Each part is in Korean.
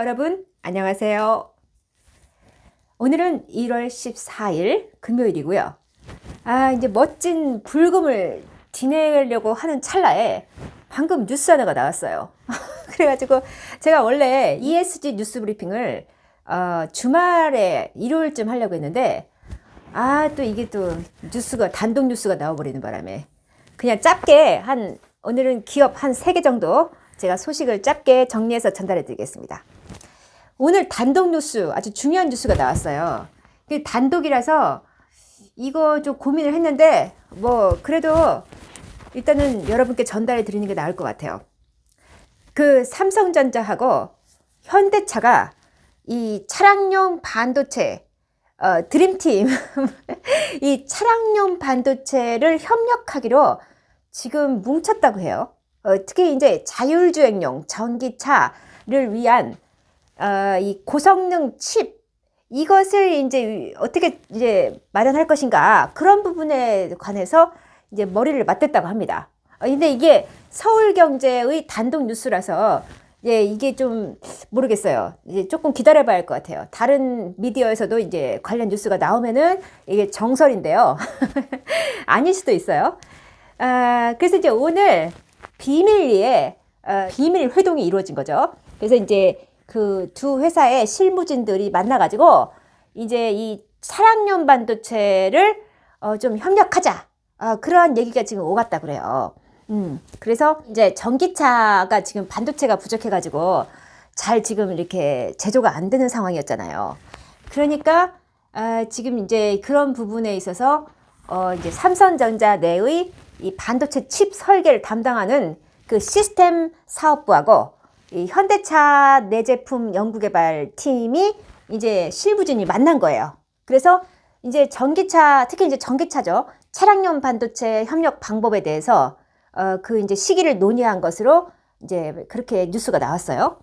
여러분, 안녕하세요. 오늘은 1월 14일 금요일이고요. 이제 멋진 불금을 지내려고 하는 찰나에 방금 뉴스 하나가 나왔어요. 그래가지고 제가 원래 ESG 뉴스 브리핑을 주말에 일요일쯤 하려고 했는데 또 이게 또 단독 뉴스가 나와버리는 바람에 그냥 짧게 오늘은 기업 한 3개 정도 제가 소식을 짧게 정리해서 전달해 드리겠습니다. 오늘 단독 뉴스, 아주 중요한 뉴스가 나왔어요. 단독이라서 이거 좀 고민을 했는데 그래도 일단은 여러분께 전달해 드리는 게 나을 것 같아요. 그 삼성전자하고 현대차가 이 차량용 반도체 드림팀 이 차량용 반도체를 협력하기로 지금 뭉쳤다고 해요. 특히 이제 자율주행용 전기차를 위한 이 고성능 칩 이것을 이제 어떻게 이제 마련할 것인가, 그런 부분에 관해서 이제 머리를 맞댔다고 합니다. 근데 이게 서울경제의 단독 뉴스라서 이게 좀 모르겠어요. 이제 조금 기다려봐야 할 것 같아요. 다른 미디어에서도 이제 관련 뉴스가 나오면은 이게 정설인데요. 아닐 수도 있어요. 그래서 이제 오늘 비밀리에 비밀 회동이 이루어진 거죠. 그래서 이제 그 두 회사의 실무진들이 만나가지고 이제 이 차량용 반도체를 좀 협력하자, 그러한 얘기가 지금 오갔다 그래요. 그래서 이제 전기차가 지금 반도체가 부족해가지고 잘 지금 이렇게 제조가 안 되는 상황이었잖아요. 그러니까 지금 이제 그런 부분에 있어서 이제 삼성전자 내의 이 반도체 칩 설계를 담당하는 그 시스템 사업부하고 이 현대차 내제품 연구개발 팀이 이제 실무진이 만난 거예요. 그래서 이제 전기차, 특히 이제 전기차죠. 차량용 반도체 협력 방법에 대해서 그 이제 시기를 논의한 것으로 이제 그렇게 뉴스가 나왔어요.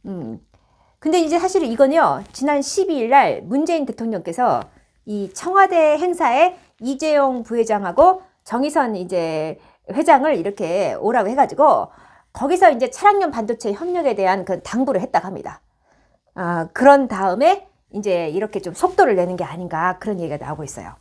근데 이제 사실 이건요, 지난 12일 날 문재인 대통령께서 이 청와대 행사에 이재용 부회장하고 정의선 이제 회장을 이렇게 오라고 해가지고 거기서 이제 차량용 반도체 협력에 대한 그 당부를 했다고 합니다. 그런 다음에 이제 이렇게 좀 속도를 내는 게 아닌가, 그런 얘기가 나오고 있어요.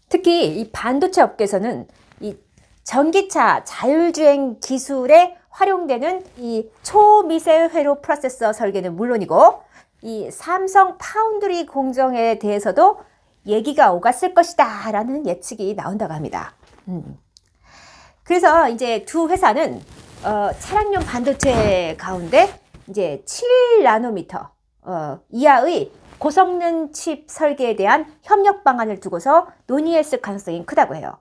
특히 이 반도체 업계에서는 이 전기차 자율주행 기술에 활용되는 이 초미세 회로 프로세서 설계는 물론이고 이 삼성 파운드리 공정에 대해서도 얘기가 오갔을 것이다 라는 예측이 나온다고 합니다. 그래서 이제 두 회사는 차량용 반도체 가운데 이제 7나노미터 이하의 고성능 칩 설계에 대한 협력 방안을 두고서 논의했을 가능성이 크다고 해요.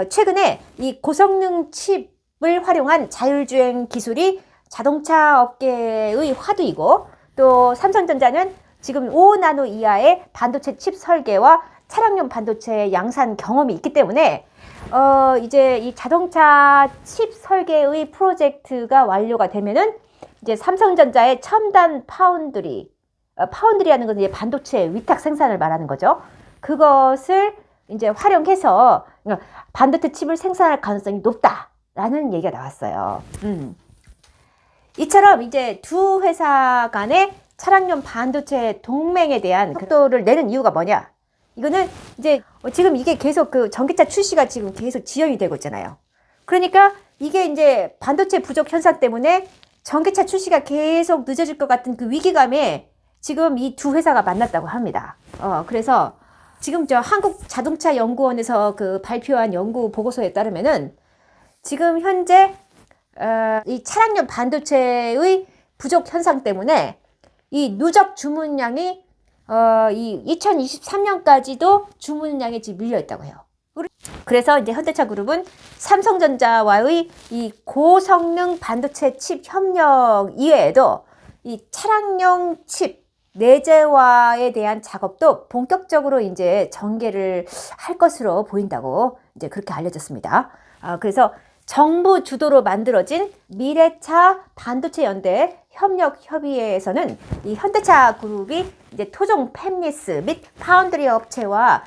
최근에 이 고성능 칩을 활용한 자율주행 기술이 자동차 업계의 화두이고, 또 삼성전자는 지금 5나노 이하의 반도체 칩 설계와 차량용 반도체 양산 경험이 있기 때문에 이제 이 자동차 칩 설계의 프로젝트가 완료가 되면은 이제 삼성전자의 첨단 파운드리라는 것은 이제 반도체 위탁 생산을 말하는 거죠. 그것을 이제 활용해서 반도체 칩을 생산할 가능성이 높다라는 얘기가 나왔어요. 이처럼 이제 두 회사 간의 차량용 반도체 동맹에 대한 속도를 내는 이유가 뭐냐? 이거는 이제 지금 이게 계속 그 전기차 출시가 지금 계속 지연이 되고 있잖아요. 그러니까 이게 이제 반도체 부족 현상 때문에 전기차 출시가 계속 늦어질 것 같은 그 위기감에 지금 이 두 회사가 만났다고 합니다. 그래서 지금 저 한국자동차연구원에서 그 발표한 연구 보고서에 따르면은 지금 현재 이 차량용 반도체의 부족 현상 때문에 이 누적 주문량이 이 2023년까지도 주문량이 지금 밀려 있다고 해요. 그래서 이제 현대차 그룹은 삼성전자와의 이 고성능 반도체 칩 협력 이외에도 이 차량용 칩 내재화에 대한 작업도 본격적으로 이제 전개를 할 것으로 보인다고 이제 그렇게 알려졌습니다. 그래서 정부 주도로 만들어진 미래차 반도체 연대 협력 협의회에서는 이 현대차 그룹이 이제 토종 팹리스 및 파운드리 업체와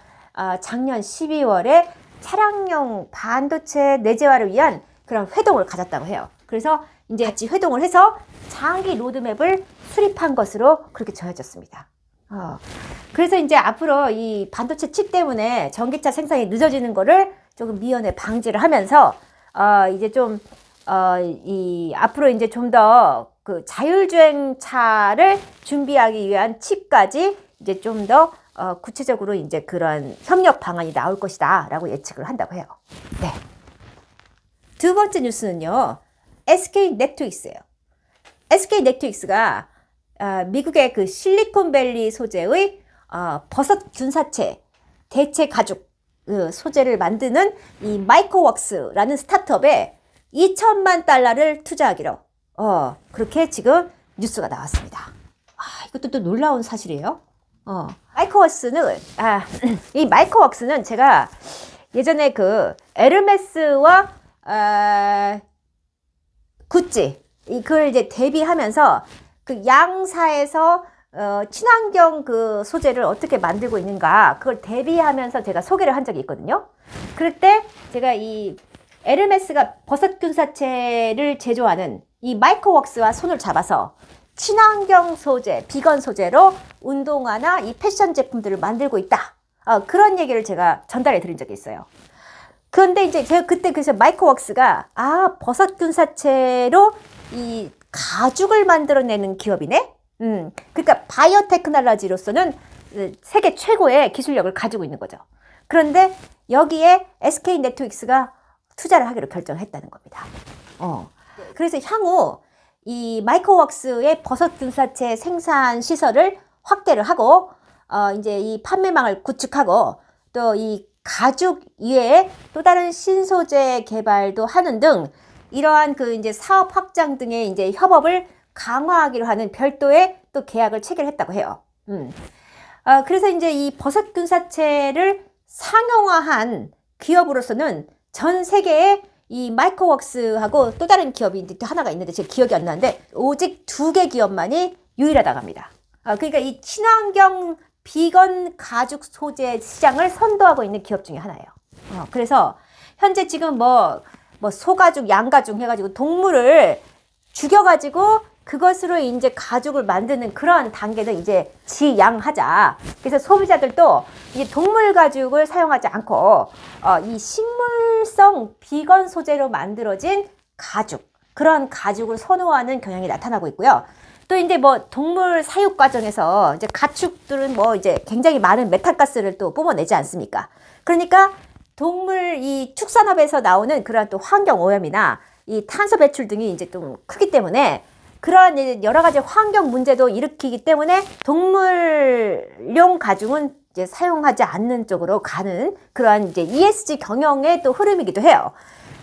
작년 12월에 차량용 반도체 내재화를 위한 그런 회동을 가졌다고 해요. 그래서 이제 같이 회동을 해서 장기 로드맵을 수립한 것으로 그렇게 전해졌습니다. 그래서 이제 앞으로 이 반도체 칩 때문에 전기차 생산이 늦어지는 거를 조금 미연에 방지를 하면서 이제 좀 앞으로 이제 좀 더 그 자율주행차를 준비하기 위한 칩까지 이제 좀 더 구체적으로 이제 그런 협력 방안이 나올 것이다라고 예측을 한다고 해요. 네. 두 번째 뉴스는요, SK 네트윅스예요. SK 네트윅스가 미국의 그 실리콘밸리 소재의 버섯 균사체 대체 가죽 소재를 만드는 이 마이크로웍스라는 스타트업에 2천만 달러를 투자하기로 그렇게 지금 뉴스가 나왔습니다. 이것도 또 놀라운 사실이에요. 이 마이크로웍스는 제가 예전에 그 에르메스와 구찌 그걸 이제 대비하면서 그 양사에서 친환경 그 소재를 어떻게 만들고 있는가 그걸 대비하면서 제가 소개를 한 적이 있거든요. 그럴 때 제가 이 에르메스가 버섯균 사체를 제조하는 이 마이크로웍스와 손을 잡아서 친환경 소재, 비건 소재로 운동화나 이 패션 제품들을 만들고 있다. 그런 얘기를 제가 전달해 드린 적이 있어요. 그런데 이제 제가 그때 그래서 마이크로웍스가 버섯균 사체로 이 가죽을 만들어내는 기업이네. 그러니까 바이오 테크놀로지로서는 세계 최고의 기술력을 가지고 있는 거죠. 그런데 여기에 SK 네트윅스가 투자를 하기로 결정했다는 겁니다. 그래서 향후 이 마이크로웍스의 버섯균 사체 생산 시설을 확대를 하고 이제 이 판매망을 구축하고 또 이 가죽 이외에 또 다른 신소재 개발도 하는 등 이러한 그 이제 사업 확장 등의 이제 협업을 강화하기로 하는 별도의 또 계약을 체결했다고 해요. 그래서 이제 이 버섯균 사체를 상용화한 기업으로서는 전 세계에 이 마이크로웍스하고 또 다른 기업이 또 하나가 있는데 제 기억이 안 나는데 오직 2개 기업만이 유일하다고 합니다. 그러니까 이 친환경 비건 가죽 소재 시장을 선도하고 있는 기업 중에 하나예요. 그래서 현재 지금 뭐 소가죽, 양가죽 해가지고 동물을 죽여가지고 그것으로 이제 가죽을 만드는 그런 단계는 이제 지양하자. 그래서 소비자들도 이제 동물 가죽을 사용하지 않고 이 식물성 비건 소재로 만들어진 가죽, 그런 가죽을 선호하는 경향이 나타나고 있고요. 또 이제 뭐 동물 사육 과정에서 이제 가축들은 뭐 이제 굉장히 많은 메탄가스를 또 뿜어내지 않습니까? 그러니까 동물 이 축산업에서 나오는 그러한 또 환경 오염이나 이 탄소 배출 등이 이제 좀 크기 때문에 그러한 여러 가지 환경 문제도 일으키기 때문에 동물용 가죽은 이제 사용하지 않는 쪽으로 가는 그러한 이제 ESG 경영의 또 흐름이기도 해요.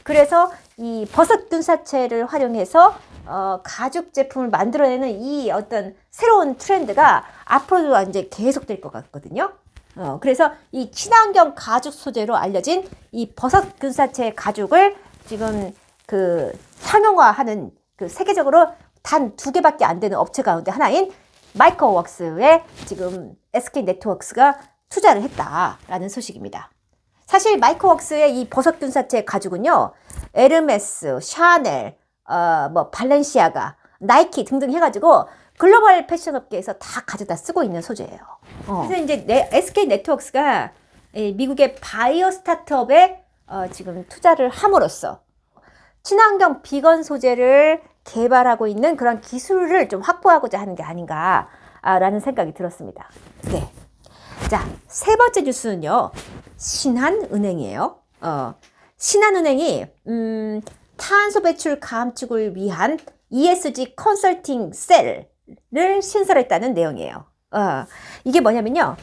그래서 이 버섯균 사체를 활용해서 가죽 제품을 만들어내는 이 어떤 새로운 트렌드가 앞으로도 이제 계속될 것 같거든요. 그래서 이 친환경 가죽 소재로 알려진 이 버섯균 사체 가죽을 지금 그 상용화하는 그 세계적으로 단 2개밖에 안 되는 업체 가운데 하나인 마이크로웍스에 지금 SK 네트워크스가 투자를 했다라는 소식입니다. 사실 마이크로웍스의 이 버섯균 사체 가죽은요, 에르메스, 샤넬, 뭐 발렌시아가, 나이키 등등 해가지고 글로벌 패션 업계에서 다 가져다 쓰고 있는 소재예요. 그래서 이제 SK 네트워크스가 미국의 바이오 스타트업에 지금 투자를 함으로써 친환경 비건 소재를 개발하고 있는 그런 기술을 좀 확보하고자 하는 게 아닌가라는 생각이 들었습니다. 네. 자, 세 번째 뉴스는요, 신한은행이에요. 신한은행이 탄소 배출 감축을 위한 ESG 컨설팅 셀을 신설했다는 내용이에요. 이게 뭐냐면요,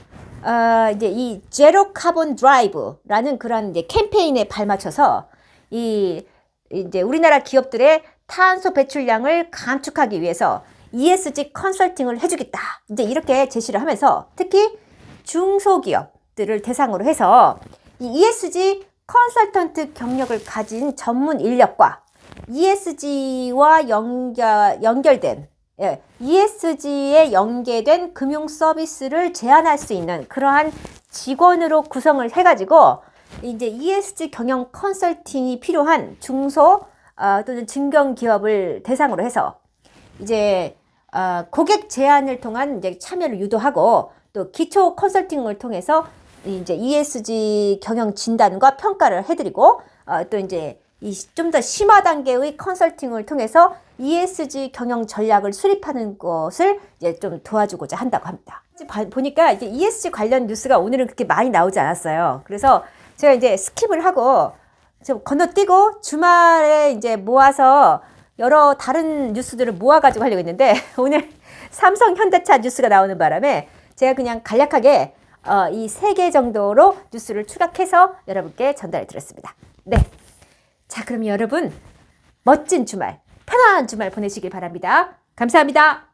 이제 이 제로 카본 드라이브라는 그런 이제 캠페인에 발맞춰서 이제 우리나라 기업들의 탄소 배출량을 감축하기 위해서 ESG 컨설팅을 해주겠다. 이제 이렇게 제시를 하면서 특히 중소기업들을 대상으로 해서 이 ESG 컨설턴트 경력을 가진 전문 인력과 ESG와 연결된 ESG에 연계된 금융 서비스를 제안할 수 있는 그러한 직원으로 구성을 해가지고 이제 ESG 경영 컨설팅이 필요한 중소 또는 증권기업을 대상으로 해서 이제 고객 제안을 통한 이제 참여를 유도하고 또 기초 컨설팅을 통해서 이제 ESG 경영 진단과 평가를 해드리고 또 이제 좀 더 심화 단계의 컨설팅을 통해서 ESG 경영 전략을 수립하는 것을 이제 좀 도와주고자 한다고 합니다. 보니까 이제 ESG 관련 뉴스가 오늘은 그렇게 많이 나오지 않았어요. 그래서 제가 이제 스킵을 하고 좀 건너뛰고 주말에 이제 모아서 여러 다른 뉴스들을 모아가지고 하려고 했는데 오늘 삼성 현대차 뉴스가 나오는 바람에 제가 그냥 간략하게 이 3개 정도로 뉴스를 추락해서 여러분께 전달해 드렸습니다. 네. 자, 그럼 여러분 멋진 주말, 편안한 주말 보내시길 바랍니다. 감사합니다.